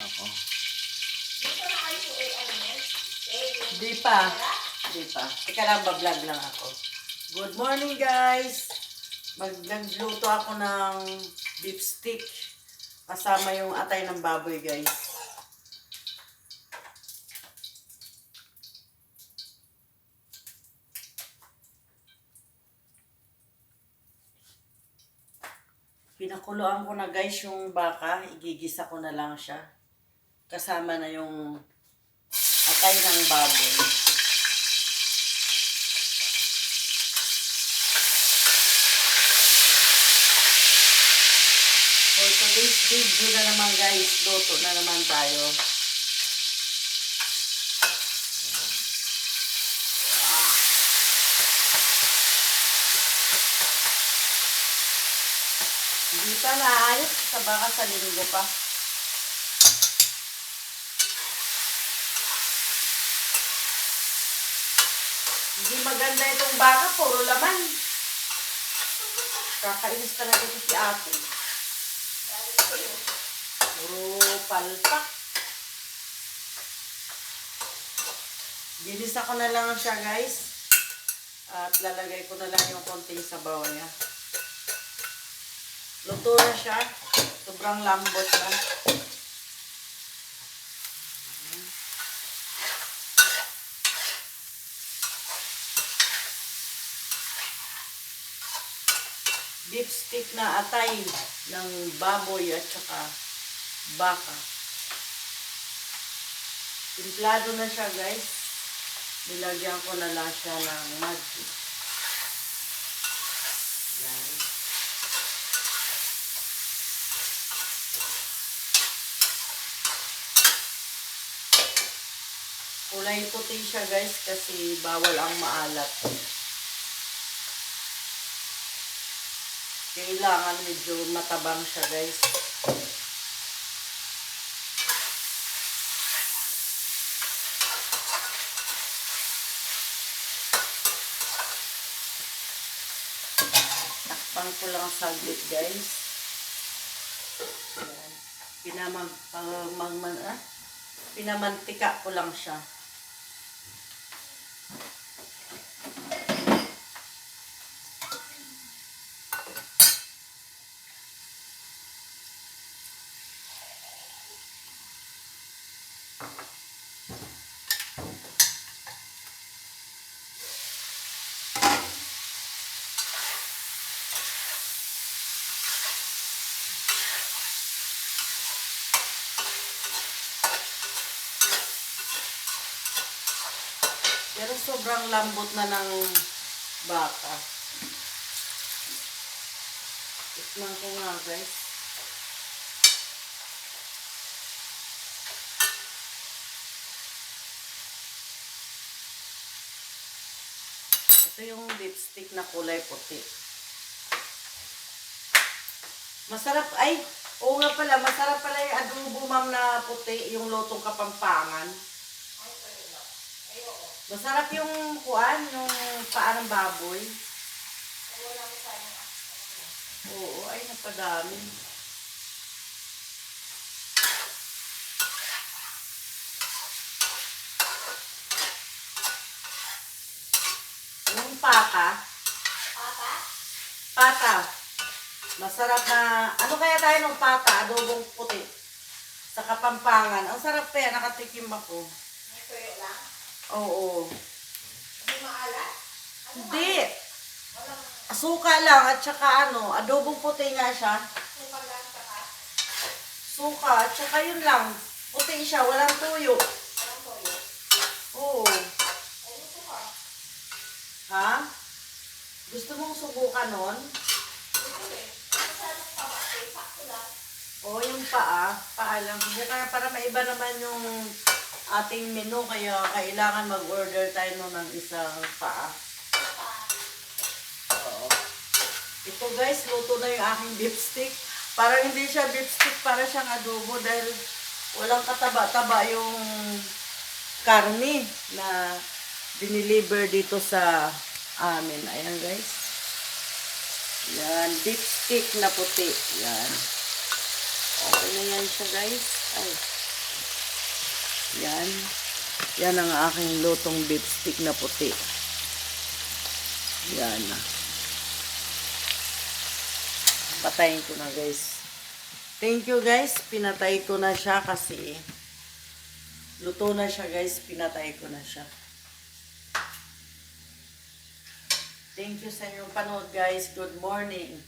ako. Di pa. Teka lang, bablog lang ako. Good morning guys! Nagluto ako ng beef stick. Kasama yung atay ng baboy guys. Pinakuluan ko na guys yung baka. Igigisa ko na lang siya. Kasama na yung atay ng baboy. For today's video na naman guys, luto na naman tayo. Hindi pa naayos sa baka sa linggo pa. Hindi maganda itong baka, puro laman. Kakainis talaga ito si ate. Puro palpak. Ginisa ko na lang siya guys. At lalagay ko na lang yung konting sabaw niya. Luto na siya. Sobrang lambot na. Beef stick na atay ng baboy at saka baka. Timplado na siya guys. Nilagyan ko na lang siya ng magic. Yan. Kulay puti siya guys kasi bawal ang maalat. Kailangan medyo matabang siya guys. Takpan ko lang saglit guys. Pinamantika ko lang siya. Pero sobrang lambot na ng baka. Tikman ko nga guys. Ito yung lipstick na kulay puti. Masarap, ay, oo nga pala, masarap pala yung adobo ma'am na puti, yung lotong Kapampangan. Masarap yung kuan, yung paa ng baboy. Oo, ay napadami. Yung pata. Pata. Masarap na, ano kaya tayo ng pata, adobong puti. Sa Kapampangan. Ang sarap pa yan, nakatikim ako. May tuyo lang? Oo. Hindi maalat? Hindi. Suka lang at saka ano, adobong puti nga siya. Suka lang saka? Suka at saka yun lang. Puti siya, walang tuyo. Walang tuyo? Oo. Ay, gusto ko. Ha? Gusto mong subukan nun? Gusto eh. Masarap pa ba? Sakto lang. Oo, yung paa. Paa lang. Subukan para maiba naman yung ating menu. Kaya kailangan mag-order tayo nun ng isang paa. Oo. Ito guys, luto na yung aking beef stick. Parang hindi siya beef stick, para siyang adobo dahil walang kataba-taba yung karne na diniliver dito sa amin. Ayan guys. Yan, beef stick na puti. Yan. Okay na yan siya guys. Ay, Yan. Yan ang aking lutong beef stick na puti. Yan. Patayin ko na guys. Thank you guys. Pinatay ko na siya kasi luto na siya guys. Pinatay ko na siya. Thank you sa inyong panood guys. Good morning.